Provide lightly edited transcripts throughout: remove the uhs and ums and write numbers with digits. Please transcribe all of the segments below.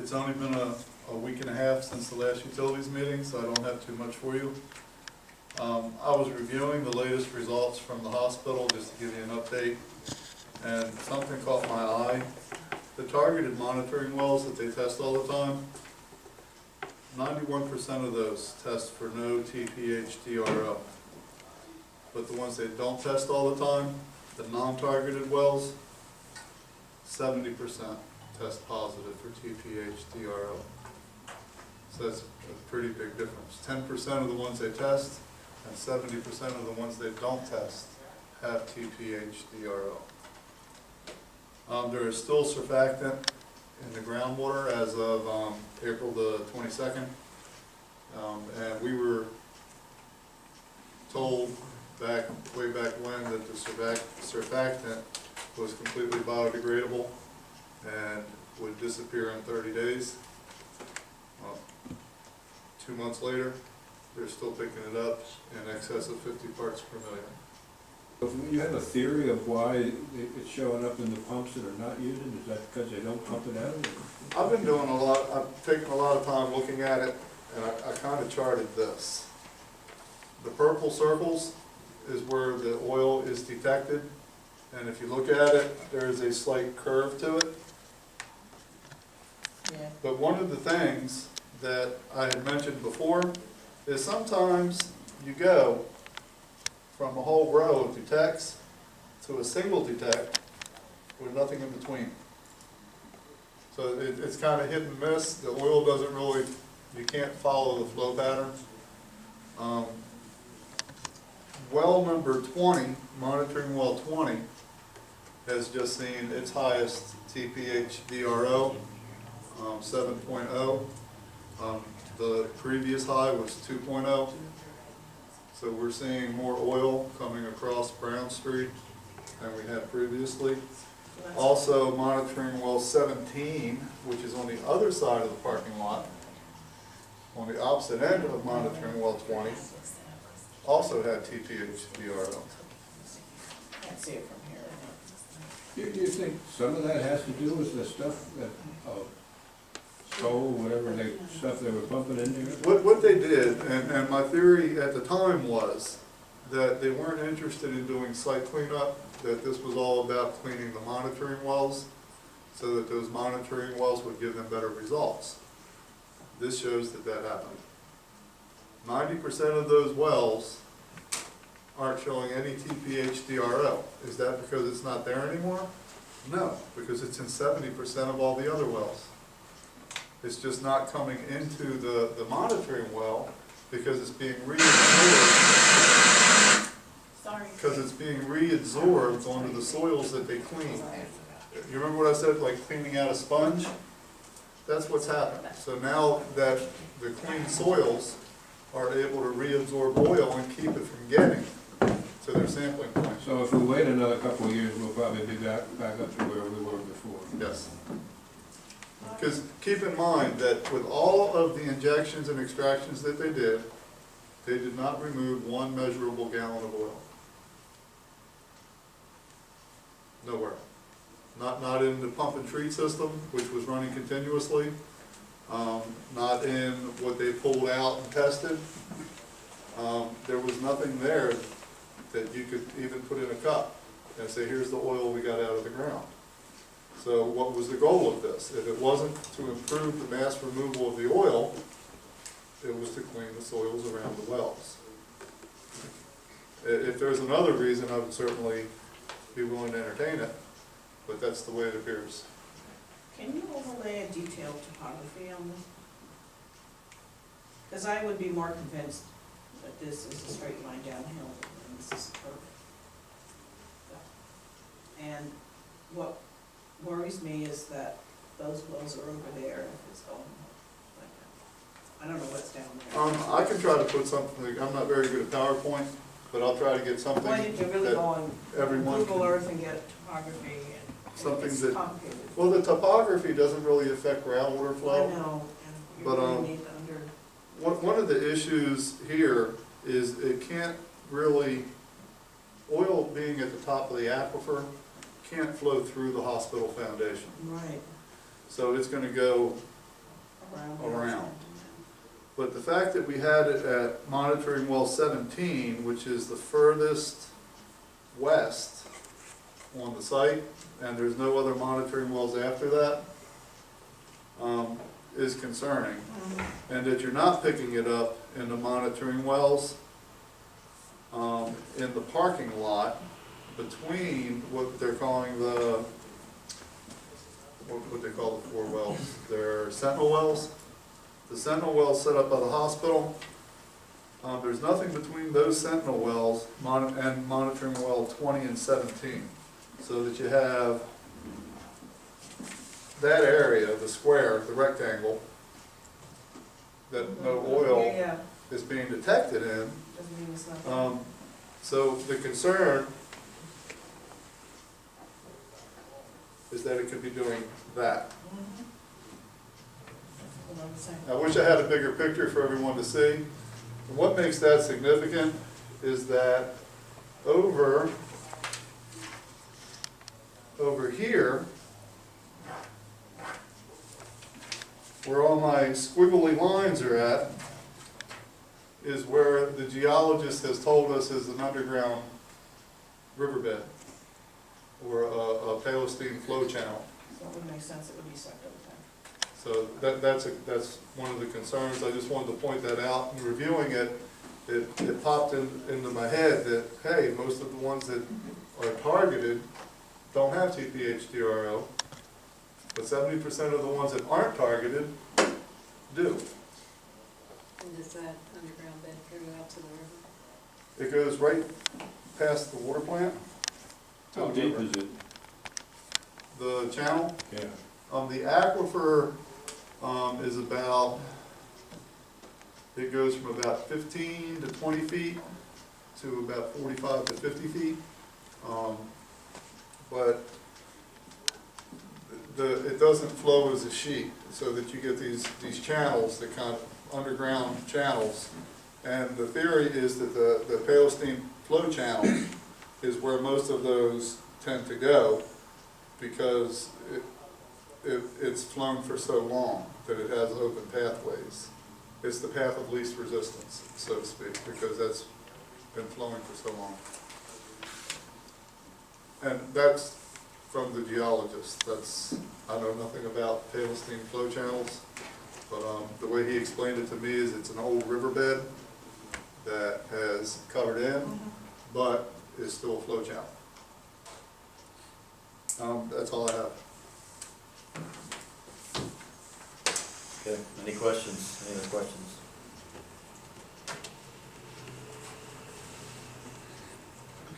It's only been a week and a half since the last utilities meeting, so I don't have too much for you. I was reviewing the latest results from the hospital just to give you an update, and something caught my eye. The targeted monitoring wells that they test all the time, 91% of those test for no TPH-DRO. But the ones they don't test all the time, the non-targeted wells, 70% test positive for TPH-DRO. So that's a pretty big difference. 10% of the ones they test and 70% of the ones they don't test have TPH-DRO. There is still surfactant in the groundwater as of April the 22nd. And we were told way back when that the surfactant was completely biodegradable and would disappear in 30 days. Well, 2 months later, they're still picking it up in excess of 50 parts per million. You have a theory of why it's showing up in the pumps that are not using? Is that because they don't pump it out? I've been doing I've taken a lot of time looking at it, and I kind of charted this. The purple circles is where the oil is detected, and if you look at it, there is a slight curve to it. Yeah. But one of the things that I had mentioned before is sometimes you go from a whole row of detects to a single detect with nothing in between. So it's kind of hit and miss. The oil doesn't really, you can't follow the flow pattern. Well number 20, monitoring well 20, has just seen its highest TPH-DRO, 7.0. The previous high was 2.0. So we're seeing more oil coming across Brown Street than we had previously. Also monitoring well 17, which is on the other side of the parking lot, on the opposite end of monitoring well 20, also had TPH-DRO. Can't see it from here. Do you think some of that has to do with the stuff that, coal, whatever stuff they were pumping in there? What they did, and my theory at the time was that they weren't interested in doing site cleanup, that this was all about cleaning the monitoring wells so that those monitoring wells would give them better results. This shows that that happened. 90% of those wells aren't showing any TPH-DRO. Is that because it's not there anymore? No, because it's in 70% of all the other wells. It's just not coming into the monitoring well because it's being reabsorbed. Sorry. Because it's being reabsorbed onto the soils that they clean. You remember what I said, like cleaning out a sponge? That's what's happened. So now that the clean soils are able to reabsorb oil and keep it from getting to their sampling point. So if we wait another couple of years, we'll probably be back up to where we were before. Yes. Because keep in mind that with all of the injections and extractions that they did not remove 1 measurable gallon of oil. Nowhere. Not in the pump and treat system, which was running continuously. Not in what they pulled out and tested. There was nothing there that you could even put in a cup and say, here's the oil we got out of the ground. So what was the goal of this? If it wasn't to improve the mass removal of the oil, it was to clean the soils around the wells. If there's another reason, I would certainly be willing to entertain it, but that's the way it appears. Can you overlay a detailed topography on this? Because I would be more convinced that this is a straight line downhill and this is a curve. And what worries me is that those wells are over there if it's going like that. I don't know what's down there. I can try to put something, I'm not very good at PowerPoint, but I'll try to get something Why did you really that go on everyone Google can- Earth and get topography and Something it's that- complicated. Well, the topography doesn't really affect groundwater I flow. know, and you But, really need to One of the issues here is it can't really, oil being at the top of the aquifer can't flow through the hospital foundation. right. So it's going to go around. But the fact that we had it at monitoring well 17, which is the furthest west on the site, and there's no other monitoring wells after that, is concerning. And that you're not picking it up in the monitoring wells in the parking lot between what they're calling the, what they call the 4 wells. They're sentinel wells. The sentinel wells set up by the hospital. There's nothing between those sentinel wells and monitoring well 20 and 17. So that you have that area, the square, the rectangle, that no oil Yeah, is being detected in. doesn't mean it's not. So the concern is that it could be doing that. Mhm. Hold on a second. I wish I had a bigger picture for everyone to see. And what makes that significant is that over here, where all my squiggly lines are at, is where the geologist has told us is an underground riverbed, or a Palestine flow channel. So it would make sense, it would be sucked over time. So that's one of the concerns. I just wanted to point that out. In reviewing it, it popped into my head that, hey, most of the ones that are targeted don't have TPH-DRO, but 70% of the ones that aren't targeted do. And does that underground bed go out to the river? It goes right past the water plant. to How the deep river. is it? The channel? Yeah. The aquifer is about, it goes from about 15 to 20 feet to about 45 to 50 feet. But it doesn't flow as a sheet, so that you get these channels, that kind of underground channels. And the theory is that the Palestine flow channel is where most of those tend to go, because it's flown for so long that it has open pathways. It's the path of least resistance, so to speak, because that's been flowing for so long. And that's from the geologist. I know nothing about Palestine flow channels, but the way he explained it to me is it's an old riverbed that has covered in, but is still a flow channel. That's all I have. Okay, any questions? Any other questions?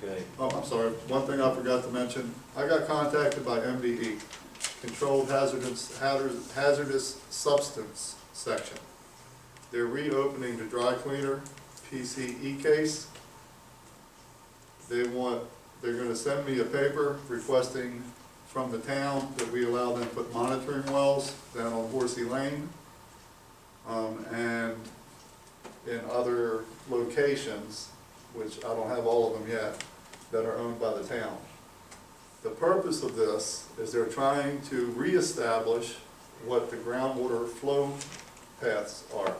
Okay, Oh, I'm sorry, one thing I forgot to mention, I got contacted by MDE, Controlled Hazardous Substance Section. They're reopening the dry cleaner PCE case. They're gonna send me a paper requesting from the town that we allow them to put monitoring wells down on Horsey Lane, and in other locations, which I don't have all of them yet, that are owned by the town. The purpose of this is they're trying to reestablish what the groundwater flow paths are.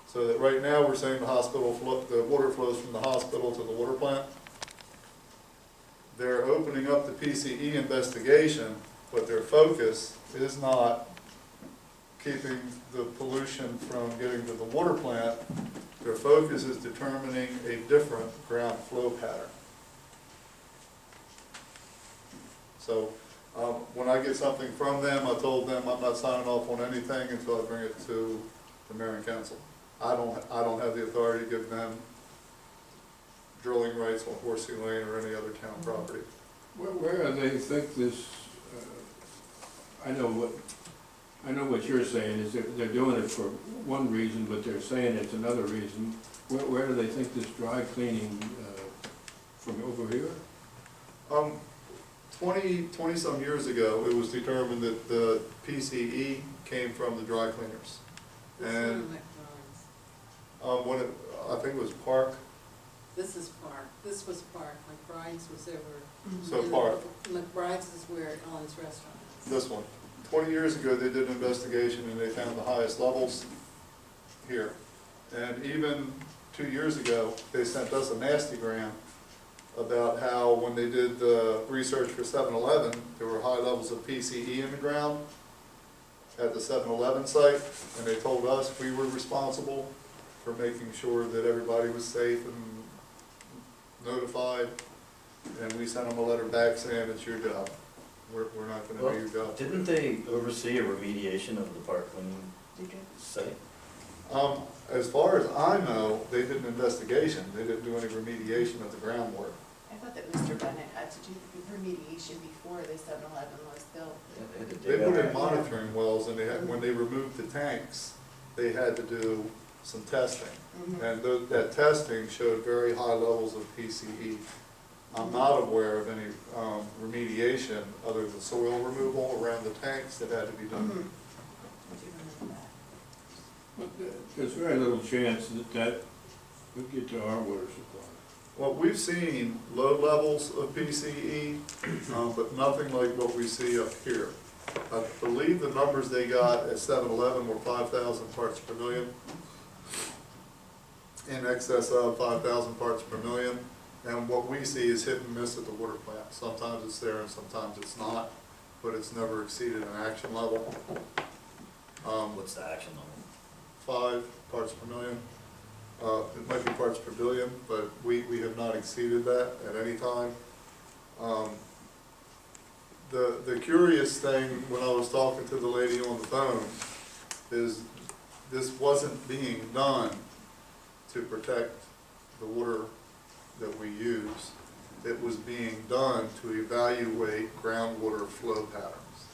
So that right now, we're saying the water flows from the hospital to the water plant. They're opening up the PCE investigation, but their focus is not keeping the pollution from getting to the water plant. Their focus is determining a different ground flow pattern. So when I get something from them, I told them I'm not signing off on anything until I bring it to the mayor and council. I don't have the authority to give them drilling rights on Horsey Lane or any other town property. Where do they think this, I know what you're saying is they're doing it for one reason, but they're saying it's another reason. Where do they think this dry cleaning, from over here? 20 some years ago, it was determined that the PCE came from the dry cleaners. This And one McBride's. I think it was Park, This is Park, this was Park, McBride's was over. so in Park, the- McBride's is where Ellen's restaurant is. this one, 20 years ago, they did an investigation and they found the highest levels here. And even 2 years ago, they sent us a nastygram about how when they did the research for 7-Eleven, there were high levels of PCE in the ground at the 7-Eleven site, and they told us we were responsible for making sure that everybody was safe and notified, and we sent them a letter back saying it's your job. We're not gonna do your job. Didn't they oversee a remediation of the Parkland Did you? site? As far as I know, they did an investigation, they didn't do any remediation of the groundwork. I thought that Mr. Bennett had to do the remediation before the 7-Eleven was built. Yeah, they had to They dig put out. in monitoring wells, and they had, when they removed the tanks, they had to do some testing. And that testing showed very high levels of PCE. I'm not aware of any remediation other than soil removal around the tanks that had to be done. I do remember that. But there's very little chance that that would get to our water supply. Well, we've seen low levels of PCE, but nothing like what we see up here. I believe the numbers they got at 7-Eleven were 5,000 parts per million, in excess of 5,000 parts per million. And what we see is hit and miss at the water plant. Sometimes it's there and sometimes it's not, but it's never exceeded an action level. What's the action level? 5 parts per million. It might be parts per billion, but we have not exceeded that at any time. The curious thing when I was talking to the lady on the phone is this wasn't being done to protect the water that we use. It was being done to evaluate groundwater flow patterns.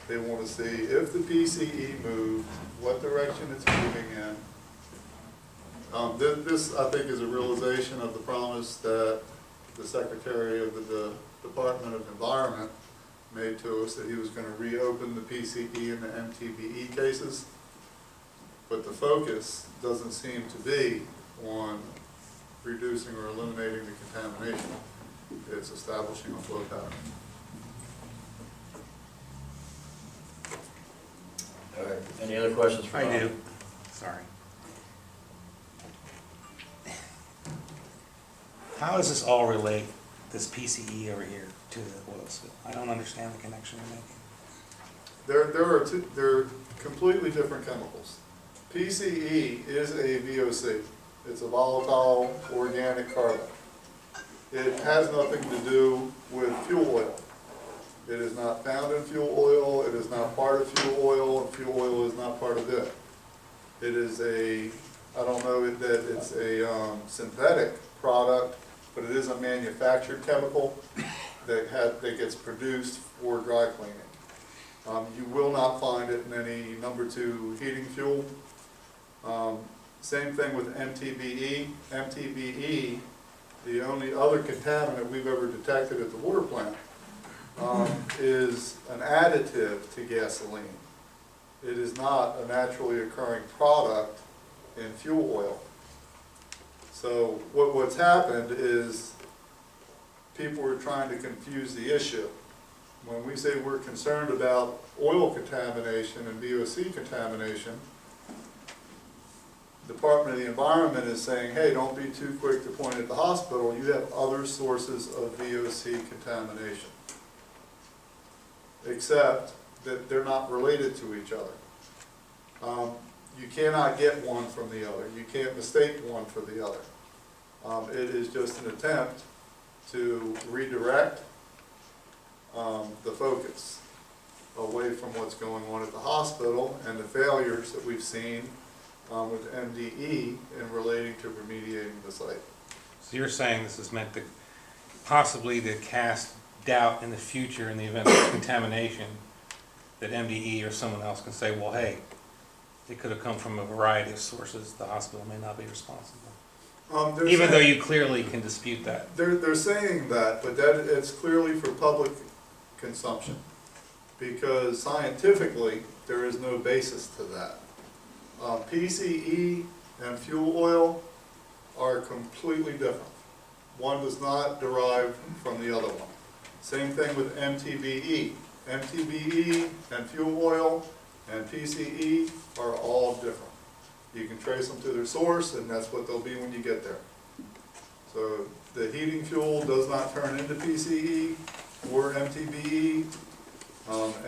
They want to see if the PCE moved, what direction it's moving in. This, I think, is a realization of the promise that the Secretary of the Department of Environment made to us, that he was going to reopen the PCE and the MTBE cases. But the focus doesn't seem to be on reducing or eliminating the contamination. It's establishing a flow pattern. All right, any other questions for Bob? I do, sorry. How does this all relate, this PCE over here, to the oil spill? I don't understand the connection you're making. They're completely different chemicals. PCE is a VOC. It's a volatile organic carbon. It has nothing to do with fuel oil. It is not found in fuel oil, it is not part of fuel oil, and fuel oil is not part of it. It is I don't know that it's a synthetic product, but it is a manufactured chemical that gets produced for dry cleaning. You will not find it in any number 2 heating fuel. Same thing with MTBE. MTBE, the only other contaminant we've ever detected at the water plant, is an additive to gasoline. It is not a naturally occurring product in fuel oil. So what's happened is people are trying to confuse the issue. When we say we're concerned about oil contamination and VOC contamination, the Department of the Environment is saying, hey, don't be too quick to point at the hospital. You have other sources of VOC contamination, except that they're not related to each other. You cannot get one from the other. You can't mistake one for the other. It is just an attempt to redirect the focus away from what's going on at the hospital and the failures that we've seen with MDE in relating to remediating the site. So you're saying this is meant to possibly to cast doubt in the future in the event of contamination, that MDE or someone else can say, well, hey, it could have come from a variety of sources, the hospital may not be responsible. Even though you clearly can dispute that. They're saying that, but that it's clearly for public consumption, because scientifically there is no basis to that. PCE and fuel oil are completely different. One does not derive from the other one. Same thing with MTBE. MTBE and fuel oil and PCE are all different. You can trace them to their source, and that's what they'll be when you get there. So the heating fuel does not turn into PCE or MTBE,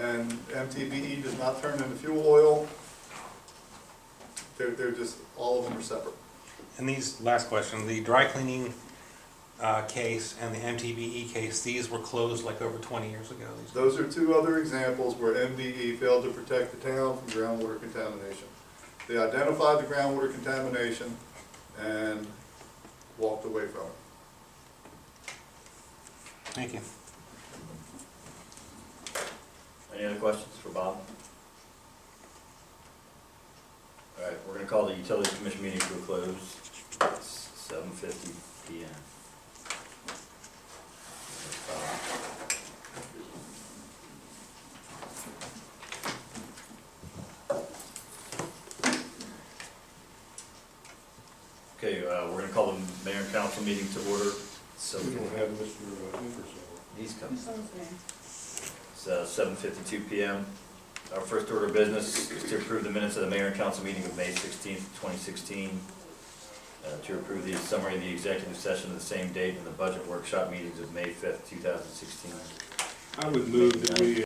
and MTBE does not turn into fuel oil. They're just, all of them are separate. And these, last question, the dry cleaning case and the MTBE case, these were closed like over 20 years ago. Those are two other examples where MDE failed to protect the town from groundwater contamination. They identified the groundwater contamination and walked away from it. Thank you. Any other questions for Bob? All right, we're gonna call the utility commission meeting to a close. It's 7:50 PM. Okay, we're gonna call the mayor and council meeting to order. So We don't have Mr. Ingersoll. he's coming. Sounds good. It's 7:52 PM. Our first order of business is to approve the minutes of the mayor and council meeting of May 16th, 2016. To approve the summary of the executive session of the same date and the budget workshop meetings of May 5th, 2016. I would move that we